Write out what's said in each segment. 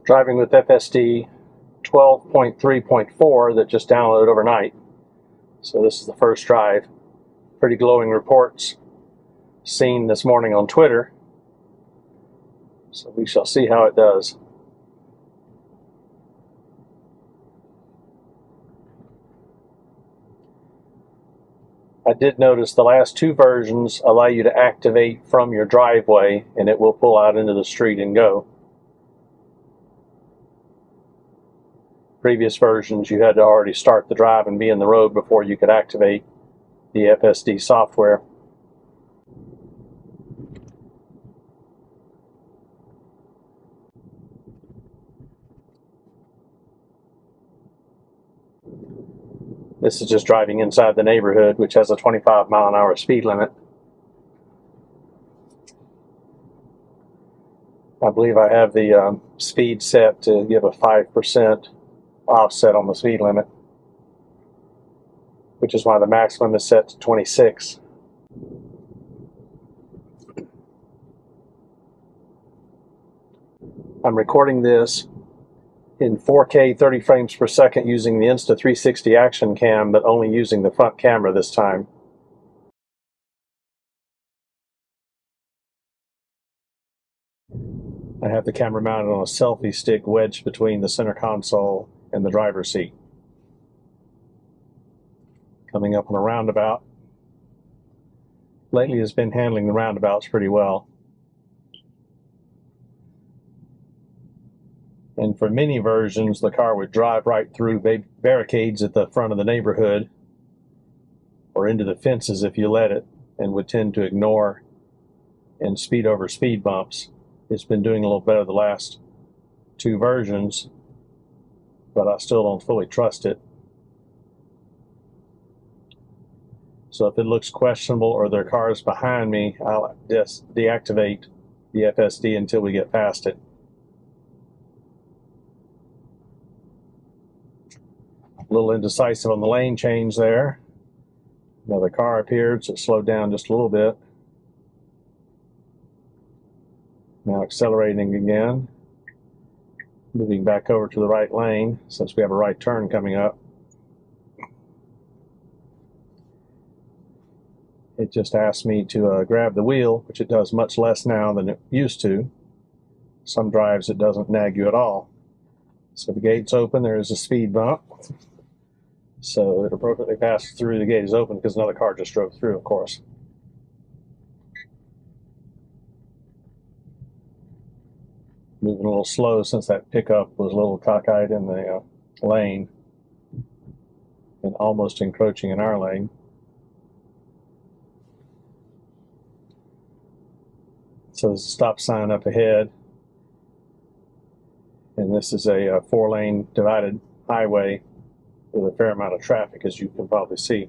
Driving with FSD 12.3.4 that just downloaded overnight. So this is the first drive. Pretty glowing reports seen this morning on Twitter. So we shall see how it does. I did notice the last two versions allow you to activate from your driveway and it will pull out into the street and go. Previous versions you had to already start the drive and be in the road before you could activate the FSD software. This is just driving inside the neighborhood, which has a 25-mile-an-hour speed limit. I believe I have the speed set to give a 5% offset on the speed limit, which is why the maximum is set to 26. I'm recording this in 4K 30 frames per second using the Insta 360 action cam, but only using the front camera this time. I have the camera mounted on a selfie stick wedged between the center console and the driver's seat. Coming up on a roundabout. Lately has been handling the roundabouts pretty well. And for many versions, the car would drive right through barricades at the front of the neighborhood or into the fences if you let it, and would tend to ignore and speed over speed bumps. It's been doing a little better the last two versions, but I still don't fully trust it. So if it looks questionable or there are cars behind me, I'll just deactivate the FSD until we get past it. A little indecisive on the lane change there. Another car appeared, so it slowed down just a little bit. Now accelerating again. Moving back over to the right lane since we have a right turn coming up. It just asked me to grab the wheel, which it does much less now than it used to. Some drives it doesn't nag you at all. So the gate's open, there is a speed bump. So it appropriately passes through. The gate is open because another car just drove through, of course. Moving a little slow since that pickup was a little cockeyed in the lane and almost encroaching in our lane. So there's a stop sign up ahead. And this is a 4-lane divided highway with a fair amount of traffic, as you can probably see.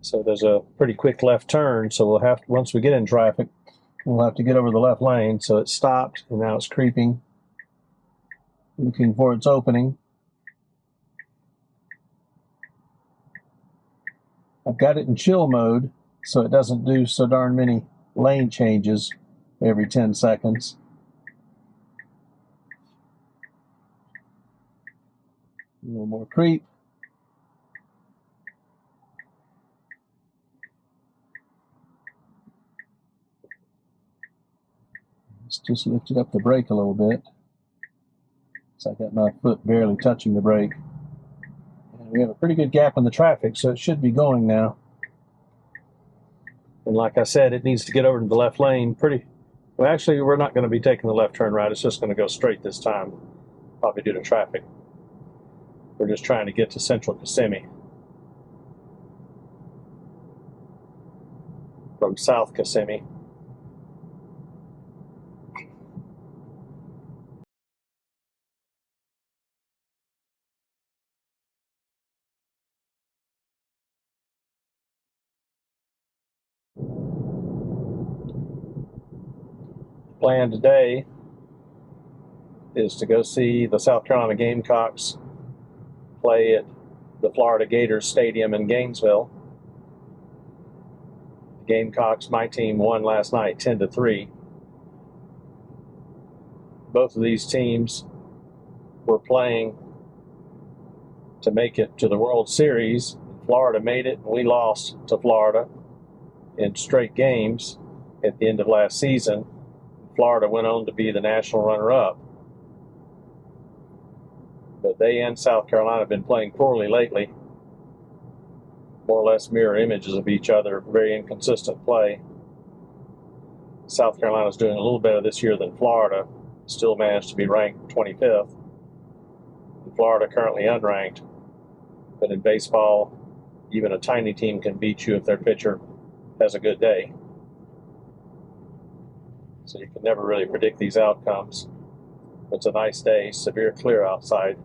So there's a pretty quick left turn, so we'll have to, once we get in traffic, we'll have to get over the left lane. So it stopped and now it's creeping, looking for its opening. I've got it in chill mode, so it doesn't do so darn many lane changes every 10 seconds. A little more creep. Let's just lifted up the brake a little bit. So I got my foot barely touching the brake. And we have a pretty good gap in the traffic, so it should be going now. And like I said, it needs to get over to the left lane pretty... Well, actually, we're not going to be taking the left turn right. It's just going to go straight this time, probably due to traffic. We're just trying to get to Central Kissimmee from South Kissimmee. Plan today is to go see the South Carolina Gamecocks play at the Florida Gators Stadium in Gainesville. The Gamecocks, my team, won last night 10-3. Both of these teams were playing to make it to the World Series. Florida made it, and we lost to Florida in straight games at the end of last season. Florida went on to be the national runner-up. But they and South Carolina have been playing poorly lately. More or less mirror images of each other, very inconsistent play. South Carolina's doing a little better this year than Florida, still managed to be ranked 25th. Florida currently unranked, but in baseball, even a tiny team can beat you if their pitcher has a good day. So you can never really predict these outcomes. It's a nice day, severe clear outside.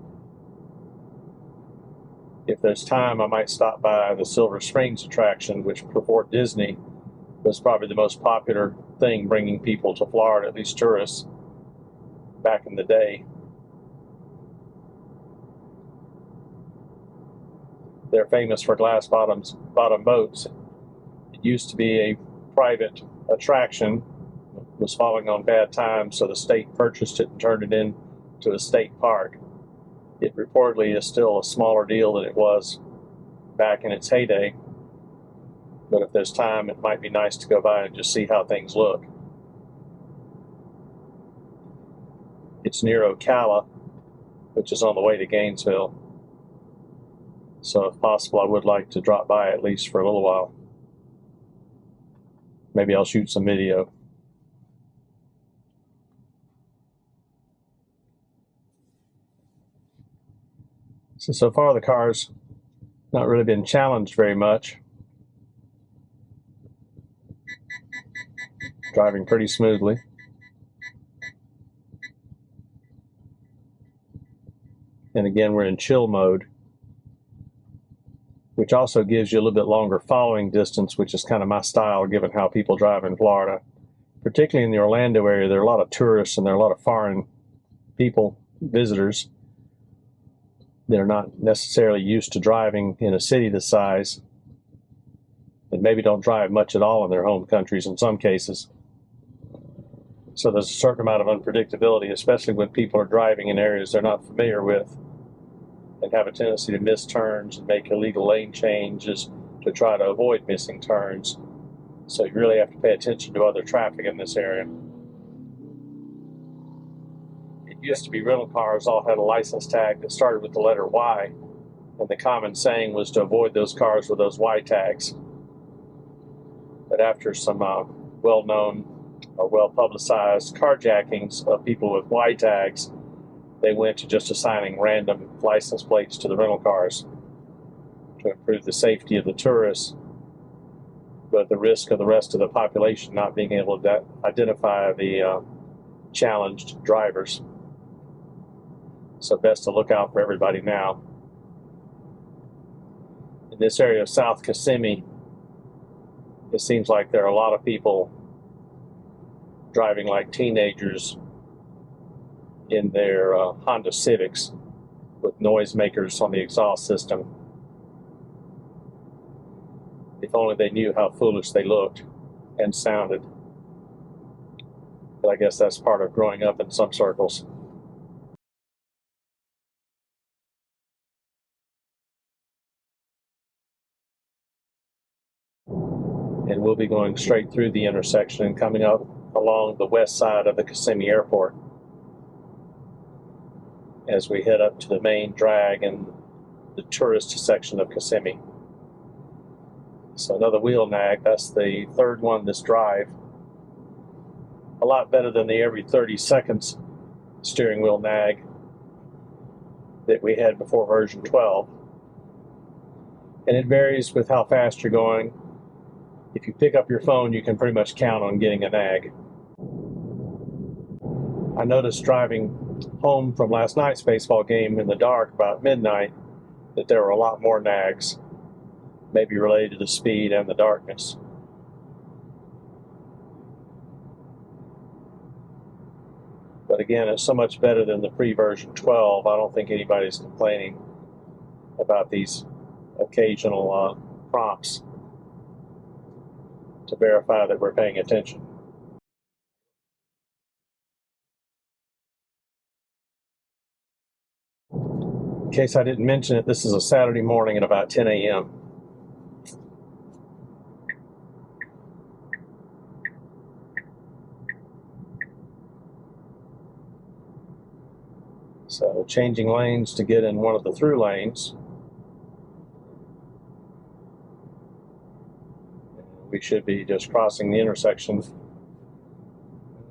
If there's time, I might stop by the Silver Springs attraction, which before Disney was probably the most popular thing bringing people to Florida, at least tourists, back in the day. They're famous for glass bottom boats. It used to be a private attraction, was falling on bad times, so the state purchased it and turned it into a state park. It reportedly is still a smaller deal than it was back in its heyday, but if there's time, it might be nice to go by and just see how things look. It's near Ocala, which is on the way to Gainesville. So if possible, I would like to drop by at least for a little while. Maybe I'll shoot some video. So far the car's not really been challenged very much. Driving pretty smoothly. And again, we're in chill mode, which also gives you a little bit longer following distance, which is kind of my style given how people drive in Florida. Particularly in the Orlando area, there are a lot of tourists and there are a lot of foreign people, visitors. They're not necessarily used to driving in a city this size and maybe don't drive much at all in their home countries in some cases. So there's a certain amount of unpredictability, especially when people are driving in areas they're not familiar with and have a tendency to miss turns and make illegal lane changes to try to avoid missing turns. So you really have to pay attention to other traffic in this area. It used to be rental cars all had a license tag that started with the letter Y, and the common saying was to avoid those cars with those Y tags. But after some well-known or well-publicized carjackings of people with Y tags, they went to just assigning random license plates to the rental cars to improve the safety of the tourists, but at the risk of the rest of the population not being able to identify the challenged drivers. So best to look out for everybody now. In this area of South Kissimmee, it seems like there are a lot of people driving like teenagers in their Honda Civics with noisemakers on the exhaust system. If only they knew how foolish they looked and sounded. But I guess that's part of growing up in some circles. And we'll be going straight through the intersection and coming up along the west side of the Kissimmee Airport as we head up to the main drag and the tourist section of Kissimmee. So another wheel nag, that's the third one this drive. A lot better than the every 30 seconds steering wheel nag that we had before version 12. And it varies with how fast you're going. If you pick up your phone, you can pretty much count on getting a nag. I noticed driving home from last night's baseball game in the dark about midnight that there were a lot more nags, maybe related to the speed and the darkness. again, it's so much better than the pre-version 12. I don't think anybody's complaining about these occasional prompts to verify that we're paying attention. In case I didn't mention it, this is a Saturday morning at about 10 a.m. So changing lanes to get in one of the through lanes. We should be just crossing the intersection.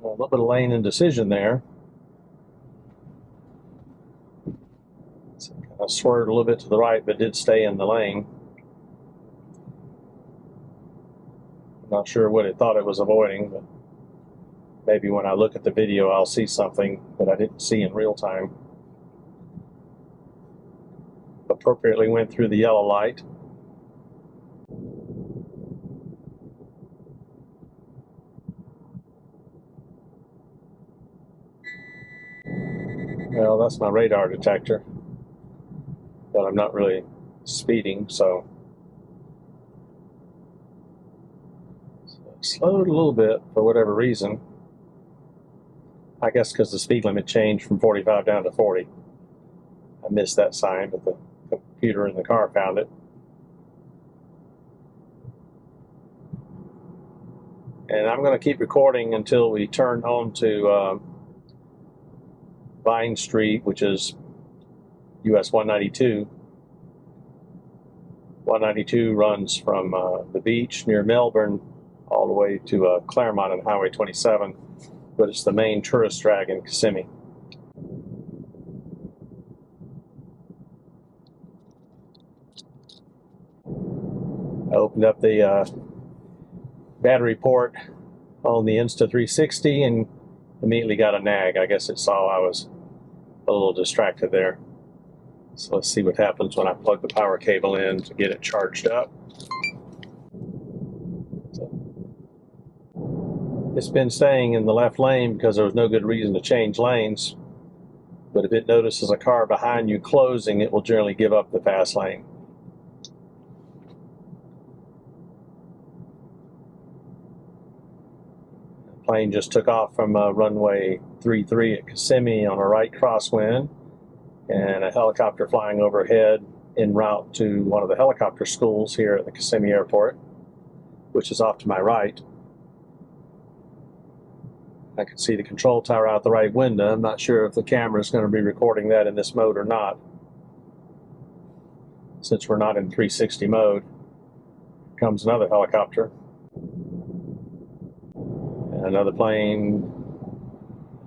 A little bit of lane indecision there. So kind of swerved a little bit to the right, but did stay in the lane. I'm not sure what it thought it was avoiding, but maybe when I look at the video, I'll see something that I didn't see in real time. Appropriately went through the yellow light. Well, that's my radar detector, but I'm not really speeding, so slowed a little bit for whatever reason. I guess because the speed limit changed from 45 down to 40. I missed that sign, but the computer in the car found it. And I'm going to keep recording until we turn on to Vine Street, which is US 192. 192 runs from the beach near Melbourne all the way to Claremont on Highway 27, but it's the main tourist drag in Kissimmee. I opened up the battery port on the Insta 360 and immediately got a nag. I guess it saw I was a little distracted there. So let's see what happens when I plug the power cable in to get it charged up. It's been staying in the left lane because there was no good reason to change lanes. But if it notices a car behind you closing, it will generally give up the fast lane. The plane just took off from runway 33 at Kissimmee on a right crosswind, and a helicopter flying overhead en route to one of the helicopter schools here at the Kissimmee Airport, which is off to my right. I can see the control tower out the right window. I'm not sure if the camera is going to be recording that in this mode or not, since we're not in 360 mode. Here comes another helicopter. And another plane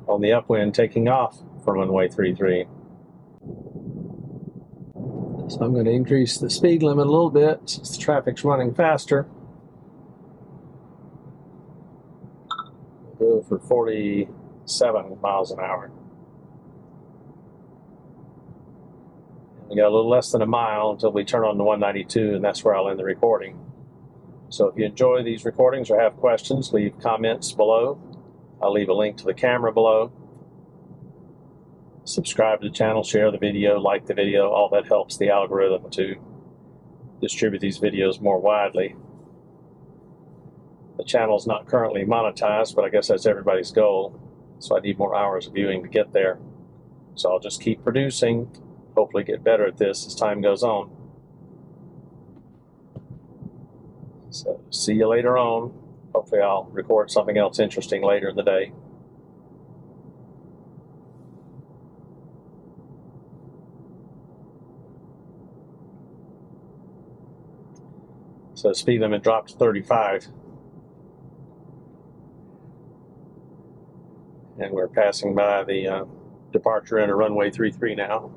on the upwind taking off from runway 33. So I'm going to increase the speed limit a little bit since the traffic's running faster. Go for 47 miles an hour. We got a little less than a mile until we turn on the 192, and that's where I'll end the recording. So if you enjoy these recordings or have questions, leave comments below. I'll leave a link to the camera below. Subscribe to the channel, share the video, like the video. All that helps the algorithm to distribute these videos more widely. The channel is not currently monetized, but I guess that's everybody's goal. So I need more hours of viewing to get there. So I'll just keep producing, hopefully get better at this as time goes on. So see you later on. Hopefully I'll record something else interesting later in the day. So the speed limit dropped to 35. And we're passing by the departure into runway 33 now,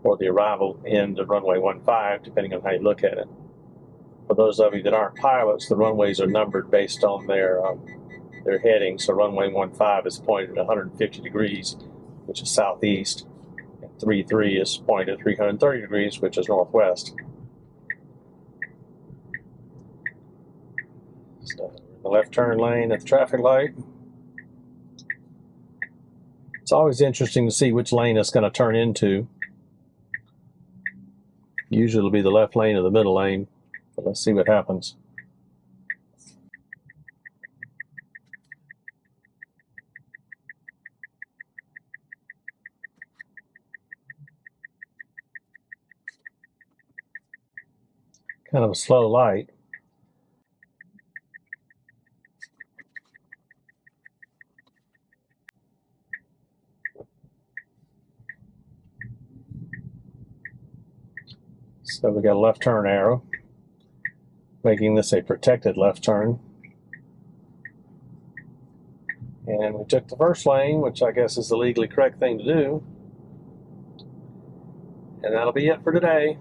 or the arrival end of runway 15, depending on how you look at it. For those of you that aren't pilots, the runways are numbered based on their heading. So runway 15 is pointed at 150 degrees, which is southeast, and 33 is pointed at 330 degrees, which is northwest. So The left turn lane at the traffic light. It's always interesting to see which lane it's going to turn into. Usually it'll be the left lane or the middle lane, but let's see what happens. Kind of a slow light. So we got a left turn arrow, making this a protected left turn. And we took the first lane, which I guess is the legally correct thing to do. And that'll be it for today.